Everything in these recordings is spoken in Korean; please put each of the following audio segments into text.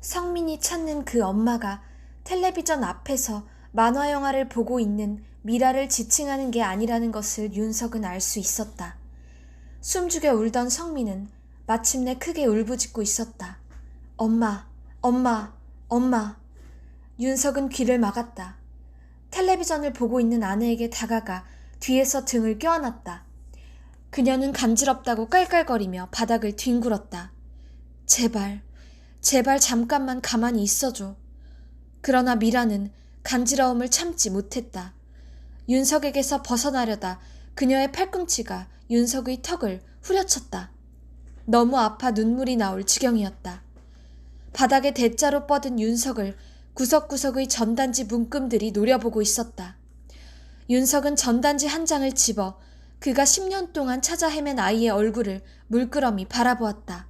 성민이 찾는 그 엄마가 텔레비전 앞에서 만화 영화를 보고 있는 미라를 지칭하는 게 아니라는 것을 윤석은 알 수 있었다. 숨죽여 울던 성민은 마침내 크게 울부짖고 있었다. 엄마, 엄마, 엄마. 윤석은 귀를 막았다. 텔레비전을 보고 있는 아내에게 다가가 뒤에서 등을 껴안았다. 그녀는 간지럽다고 깔깔거리며 바닥을 뒹굴었다. 제발, 제발 잠깐만 가만히 있어줘. 그러나 미라는 간지러움을 참지 못했다. 윤석에게서 벗어나려다 그녀의 팔꿈치가 윤석의 턱을 후려쳤다. 너무 아파 눈물이 나올 지경이었다. 바닥에 대자로 뻗은 윤석을 구석구석의 전단지 문금들이 노려보고 있었다. 윤석은 전단지 한 장을 집어 그가 10년 동안 찾아 헤맨 아이의 얼굴을 물끄러미 바라보았다.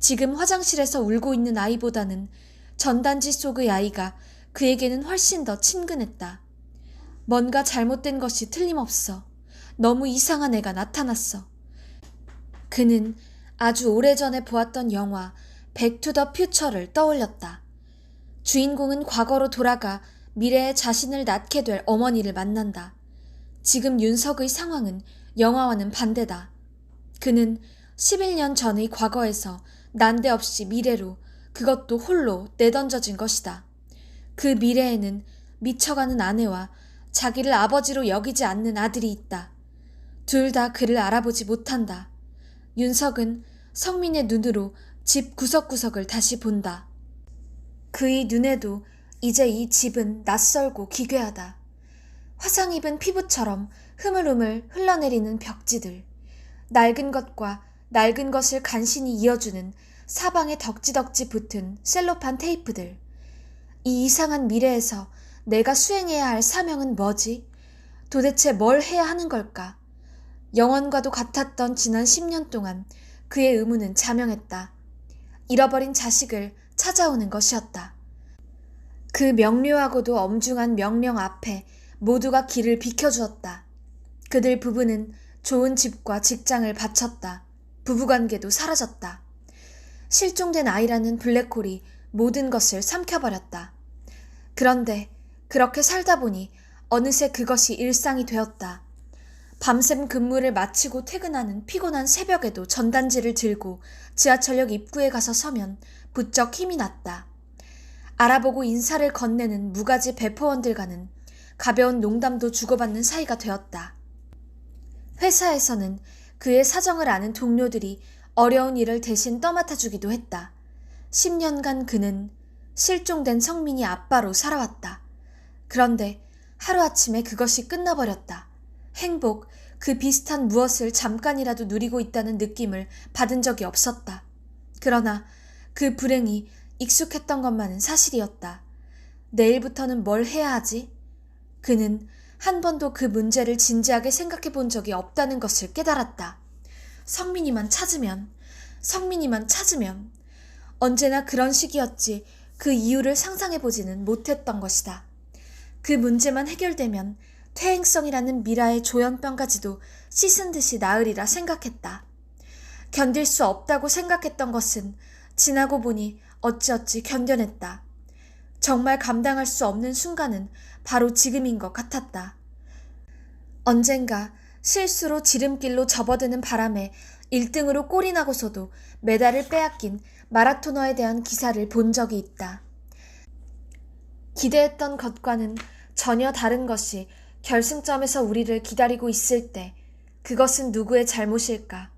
지금 화장실에서 울고 있는 아이보다는 전단지 속의 아이가 그에게는 훨씬 더 친근했다. 뭔가 잘못된 것이 틀림없어. 너무 이상한 애가 나타났어. 그는 아주 오래전에 보았던 영화 백 투 더 퓨처를 떠올렸다. 주인공은 과거로 돌아가 미래에 자신을 낳게 될 어머니를 만난다. 지금 윤석의 상황은 영화와는 반대다. 그는 11년 전의 과거에서 난데없이 미래로, 그것도 홀로 내던져진 것이다. 그 미래에는 미쳐가는 아내와 자기를 아버지로 여기지 않는 아들이 있다. 둘 다 그를 알아보지 못한다. 윤석은 성민의 눈으로 집 구석구석을 다시 본다. 그의 눈에도 이제 이 집은 낯설고 기괴하다. 화상 입은 피부처럼 흐물흐물 흘러내리는 벽지들, 낡은 것과 낡은 것을 간신히 이어주는 사방에 덕지덕지 붙은 셀로판 테이프들. 이 이상한 미래에서 내가 수행해야 할 사명은 뭐지? 도대체 뭘 해야 하는 걸까? 영원과도 같았던 지난 10년 동안 그의 의무는 자명했다. 잃어버린 자식을 찾아오는 것이었다. 그 명료하고도 엄중한 명령 앞에 모두가 길을 비켜주었다. 그들 부부는 좋은 집과 직장을 바쳤다. 부부관계도 사라졌다. 실종된 아이라는 블랙홀이 모든 것을 삼켜버렸다. 그런데 그렇게 살다 보니 어느새 그것이 일상이 되었다. 밤샘 근무를 마치고 퇴근하는 피곤한 새벽에도 전단지를 들고 지하철역 입구에 가서 서면 부쩍 힘이 났다. 알아보고 인사를 건네는 무가지 배포원들과는 가벼운 농담도 주고받는 사이가 되었다. 회사에서는 그의 사정을 아는 동료들이 어려운 일을 대신 떠맡아주기도 했다. 10년간 그는 실종된 성민이 아빠로 살아왔다. 그런데 하루아침에 그것이 끝나버렸다. 행복, 그 비슷한 무엇을 잠깐이라도 누리고 있다는 느낌을 받은 적이 없었다. 그러나 그 불행이 익숙했던 것만은 사실이었다. 내일부터는 뭘 해야 하지? 그는 한 번도 그 문제를 진지하게 생각해 본 적이 없다는 것을 깨달았다. 성민이만 찾으면, 성민이만 찾으면. 언제나 그런 식이었지 그 이유를 상상해보지는 못했던 것이다. 그 문제만 해결되면 퇴행성이라는 미라의 조현병까지도 씻은 듯이 나으리라 생각했다. 견딜 수 없다고 생각했던 것은 지나고 보니 어찌어찌 견뎌냈다. 정말 감당할 수 없는 순간은 바로 지금인 것 같았다. 언젠가 실수로 지름길로 접어드는 바람에 1등으로 꼴이 나고서도 메달을 빼앗긴 마라토너에 대한 기사를 본 적이 있다. 기대했던 것과는 전혀 다른 것이 결승점에서 우리를 기다리고 있을 때 그것은 누구의 잘못일까?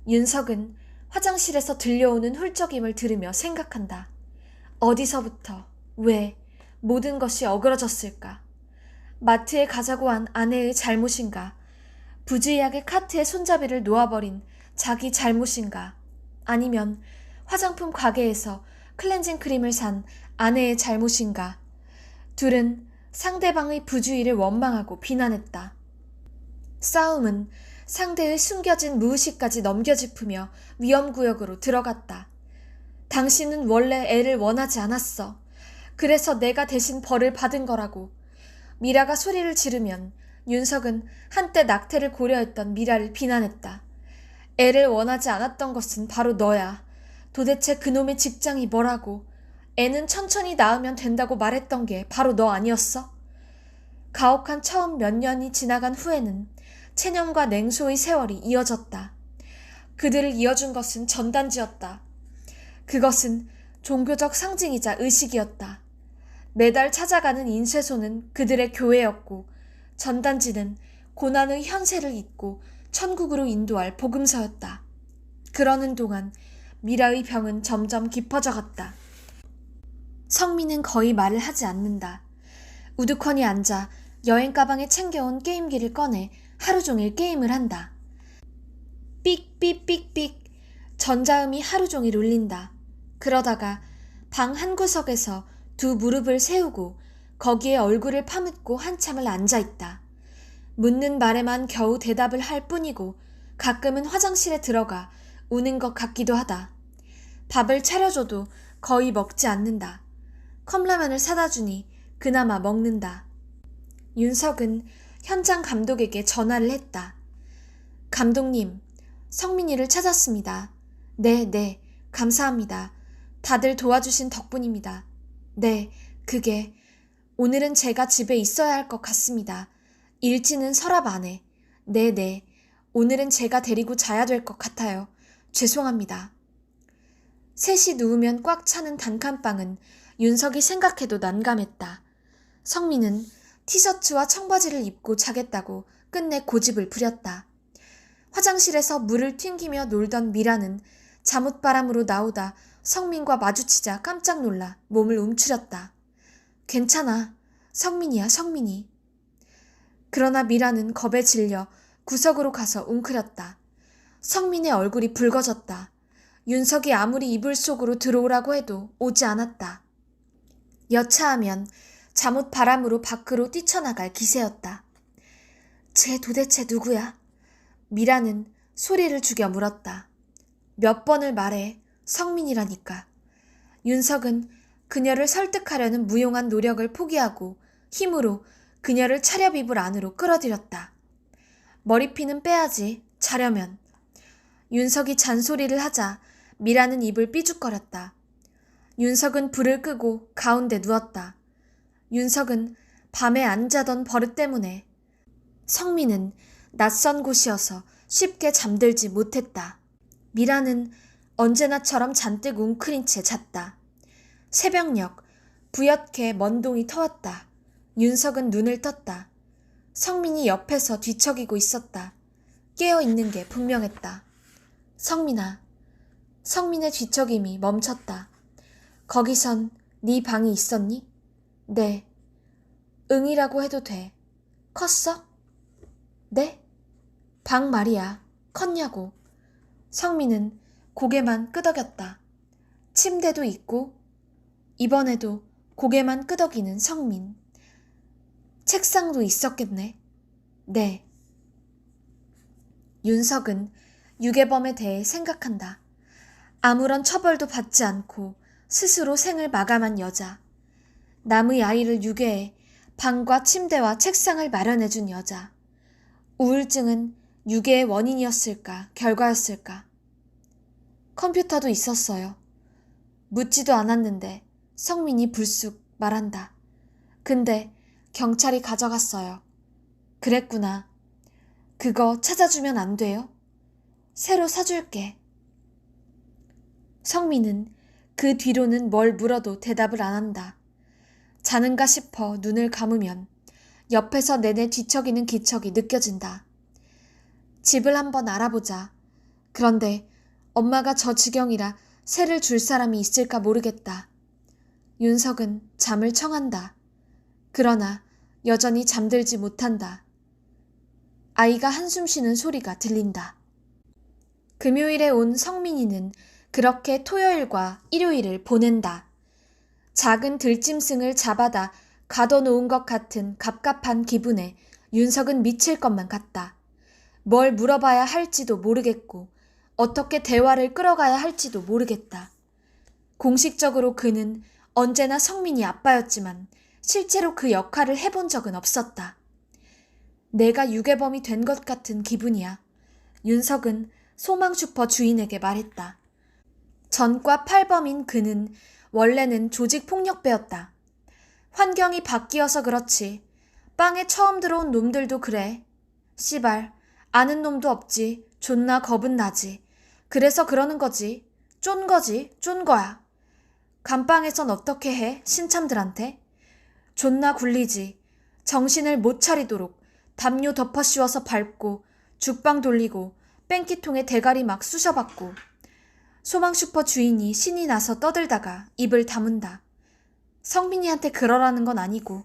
윤석은 화장실에서 들려오는 훌쩍임을 들으며 생각한다. 어디서부터, 왜, 모든 것이 어그러졌을까? 마트에 가자고 한 아내의 잘못인가? 부주의하게 카트에 손잡이를 놓아버린 자기 잘못인가? 아니면 화장품 가게에서 클렌징 크림을 산 아내의 잘못인가? 둘은 상대방의 부주의를 원망하고 비난했다. 싸움은 상대의 숨겨진 무의식까지 넘겨짚으며 위험구역으로 들어갔다. 당신은 원래 애를 원하지 않았어. 그래서 내가 대신 벌을 받은 거라고. 미라가 소리를 지르면 윤석은 한때 낙태를 고려했던 미라를 비난했다. 애를 원하지 않았던 것은 바로 너야. 도대체 그놈의 직장이 뭐라고? 애는 천천히 낳으면 된다고 말했던 게 바로 너 아니었어? 가혹한 처음 몇 년이 지나간 후에는 체념과 냉소의 세월이 이어졌다. 그들을 이어준 것은 전단지였다. 그것은 종교적 상징이자 의식이었다. 매달 찾아가는 인쇄소는 그들의 교회였고 전단지는 고난의 현세를 잊고 천국으로 인도할 복음서였다. 그러는 동안 미라의 병은 점점 깊어져 갔다. 성민은 거의 말을 하지 않는다. 우두커니 앉아 여행 가방에 챙겨온 게임기를 꺼내 하루 종일 게임을 한다. 삑삑삑삑 전자음이 하루 종일 울린다. 그러다가 방 한 구석에서 두 무릎을 세우고 거기에 얼굴을 파묻고 한참을 앉아있다. 묻는 말에만 겨우 대답을 할 뿐이고 가끔은 화장실에 들어가 우는 것 같기도 하다. 밥을 차려줘도 거의 먹지 않는다. 컵라면을 사다 주니 그나마 먹는다. 윤석은 현장 감독에게 전화를 했다. 감독님, 성민이를 찾았습니다. 네, 감사합니다. 다들 도와주신 덕분입니다. 네, 오늘은 제가 집에 있어야 할 것 같습니다. 일지는 서랍 안에. 네, 오늘은 제가 데리고 자야 될 것 같아요. 죄송합니다. 셋이 누우면 꽉 차는 단칸방은 윤석이 생각해도 난감했다. 성민은 티셔츠와 청바지를 입고 자겠다고 끝내 고집을 부렸다. 화장실에서 물을 튕기며 놀던 미라는 잠옷바람으로 나오다 성민과 마주치자 깜짝 놀라 몸을 움츠렸다. 괜찮아. 성민이야, 성민이. 그러나 미라는 겁에 질려 구석으로 가서 웅크렸다. 성민의 얼굴이 붉어졌다. 윤석이 아무리 이불 속으로 들어오라고 해도 오지 않았다. 여차하면 잠옷 바람으로 밖으로 뛰쳐나갈 기세였다. 쟤 도대체 누구야? 미라는 소리를 죽여 물었다. 몇 번을 말해. 성민이라니까. 윤석은 그녀를 설득하려는 무용한 노력을 포기하고 힘으로 그녀를 차렵이불 안으로 끌어들였다. 머리핀은 빼야지. 자려면. 윤석이 잔소리를 하자 미라는 입을 삐죽거렸다. 윤석은 불을 끄고 가운데 누웠다. 윤석은 밤에 안 자던 버릇 때문에 성민은 낯선 곳이어서 쉽게 잠들지 못했다. 미라는 언제나처럼 잔뜩 웅크린 채 잤다. 새벽녘 부옇게 먼동이 터왔다. 윤석은 눈을 떴다. 성민이 옆에서 뒤척이고 있었다. 깨어있는 게 분명했다. 성민아. 성민의 뒤척임이 멈췄다. 거기선 네 방이 있었니? 네. 응이라고 해도 돼. 컸어? 네? 방 말이야. 컸냐고. 성민은 고개만 끄덕였다. 침대도 있고 이번에도 고개만 끄덕이는 성민. 책상도 있었겠네. 네. 윤석은 유괴범에 대해 생각한다. 아무런 처벌도 받지 않고 스스로 생을 마감한 여자. 남의 아이를 유괴해 방과 침대와 책상을 마련해준 여자. 우울증은 유괴의 원인이었을까, 결과였을까? 컴퓨터도 있었어요. 묻지도 않았는데 성민이 불쑥 말한다. 근데 경찰이 가져갔어요. 그랬구나. 그거 찾아주면 안 돼요? 새로 사줄게. 성민은 그 뒤로는 뭘 물어도 대답을 안 한다. 자는가 싶어 눈을 감으면 옆에서 내내 뒤척이는 기척이 느껴진다. 집을 한번 알아보자. 그런데 엄마가 저 지경이라 새를 줄 사람이 있을까 모르겠다. 윤석은 잠을 청한다. 그러나 여전히 잠들지 못한다. 아이가 한숨 쉬는 소리가 들린다. 금요일에 온 성민이는 그렇게 토요일과 일요일을 보낸다. 작은 들짐승을 잡아다 가둬놓은 것 같은 갑갑한 기분에 윤석은 미칠 것만 같다. 뭘 물어봐야 할지도 모르겠고 어떻게 대화를 끌어가야 할지도 모르겠다. 공식적으로 그는 언제나 성민이 아빠였지만 실제로 그 역할을 해본 적은 없었다. 내가 유괴범이 된 것 같은 기분이야. 윤석은 소망 슈퍼 주인에게 말했다. 전과 팔범인 그는 원래는 조직폭력배였다. 환경이 바뀌어서 그렇지. 빵에 처음 들어온 놈들도 그래. 씨발, 아는 놈도 없지. 존나 겁은 나지. 그래서 그러는 거지. 쫀 거지. 쫀 거야. 감방에선 어떻게 해? 신참들한테? 존나 굴리지. 정신을 못 차리도록 담요 덮어 씌워서 밟고 죽방 돌리고 뺑기통에 대가리 막 쑤셔받고 소망슈퍼 주인이 신이 나서 떠들다가 입을 다문다. 성민이한테 그러라는 건 아니고.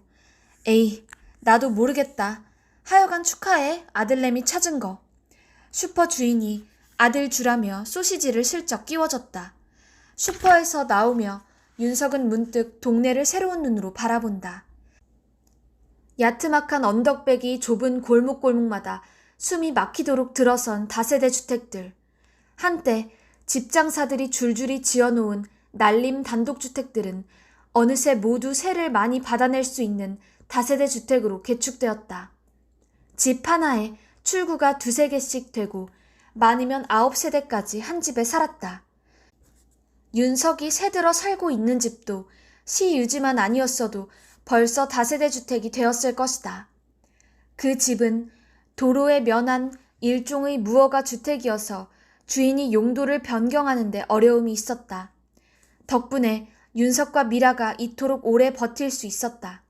에이, 나도 모르겠다. 하여간 축하해. 아들내미 찾은 거. 슈퍼 주인이 아들 주라며 소시지를 슬쩍 끼워줬다. 슈퍼에서 나오며 윤석은 문득 동네를 새로운 눈으로 바라본다. 야트막한 언덕백이 좁은 골목골목마다 숨이 막히도록 들어선 다세대 주택들. 한때 집장사들이 줄줄이 지어놓은 난림 단독주택들은 어느새 모두 세를 많이 받아낼 수 있는 다세대 주택으로 개축되었다. 집 하나에 출구가 2~3개씩 되고 많으면 9세대까지 한 집에 살았다. 윤석이 새들어 살고 있는 집도 시 유지만 아니었어도 벌써 다세대 주택이 되었을 것이다. 그 집은 도로에 면한 일종의 무허가 주택이어서 주인이 용도를 변경하는 데 어려움이 있었다. 덕분에 윤석과 미라가 이토록 오래 버틸 수 있었다.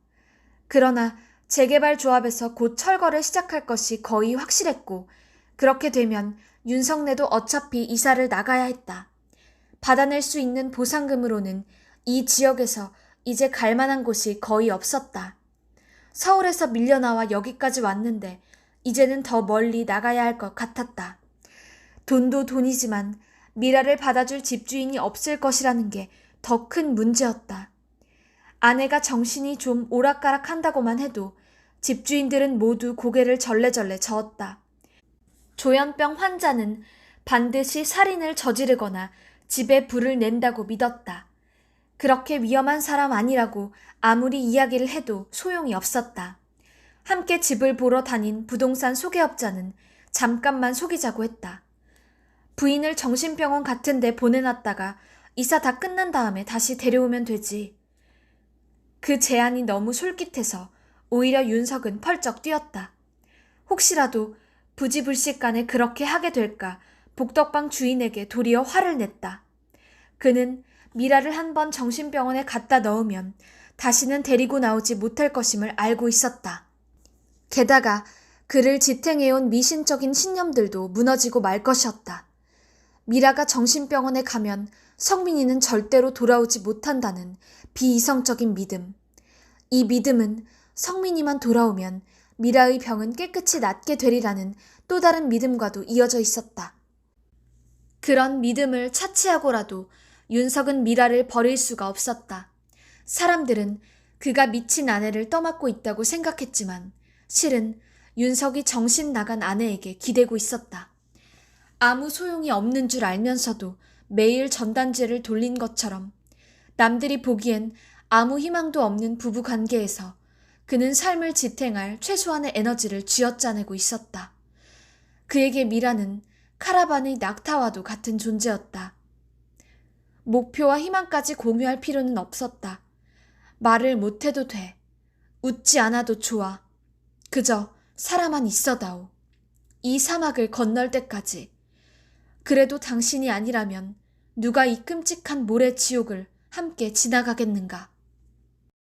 그러나 재개발 조합에서 곧 철거를 시작할 것이 거의 확실했고 그렇게 되면 윤석네도 어차피 이사를 나가야 했다. 받아낼 수 있는 보상금으로는 이 지역에서 이제 갈 만한 곳이 거의 없었다. 서울에서 밀려나와 여기까지 왔는데 이제는 더 멀리 나가야 할 것 같았다. 돈도 돈이지만 미라를 받아줄 집주인이 없을 것이라는 게 더 큰 문제였다. 아내가 정신이 좀 오락가락한다고만 해도 집주인들은 모두 고개를 절레절레 저었다. 조현병 환자는 반드시 살인을 저지르거나 집에 불을 낸다고 믿었다. 그렇게 위험한 사람 아니라고 아무리 이야기를 해도 소용이 없었다. 함께 집을 보러 다닌 부동산 소개업자는 잠깐만 속이자고 했다. 부인을 정신병원 같은 데 보내놨다가 이사 다 끝난 다음에 다시 데려오면 되지. 그 제안이 너무 솔깃해서 오히려 윤석은 펄쩍 뛰었다. 혹시라도 부지불식간에 그렇게 하게 될까 복덕방 주인에게 도리어 화를 냈다. 그는 미라를 한번 정신병원에 갖다 넣으면 다시는 데리고 나오지 못할 것임을 알고 있었다. 게다가 그를 지탱해온 미신적인 신념들도 무너지고 말 것이었다. 미라가 정신병원에 가면 성민이는 절대로 돌아오지 못한다는 비이성적인 믿음. 이 믿음은 성민이만 돌아오면 미라의 병은 깨끗이 낫게 되리라는 또 다른 믿음과도 이어져 있었다. 그런 믿음을 차치하고라도 윤석은 미라를 버릴 수가 없었다. 사람들은 그가 미친 아내를 떠맡고 있다고 생각했지만 실은 윤석이 정신 나간 아내에게 기대고 있었다. 아무 소용이 없는 줄 알면서도 매일 전단지를 돌린 것처럼 남들이 보기엔 아무 희망도 없는 부부관계에서 그는 삶을 지탱할 최소한의 에너지를 쥐어짜내고 있었다. 그에게 미라는 카라반의 낙타와도 같은 존재였다. 목표와 희망까지 공유할 필요는 없었다. 말을 못해도 돼. 웃지 않아도 좋아. 그저 살아만 있어다오. 이 사막을 건널 때까지. 그래도 당신이 아니라면 누가 이 끔찍한 모래 지옥을 함께 지나가겠는가.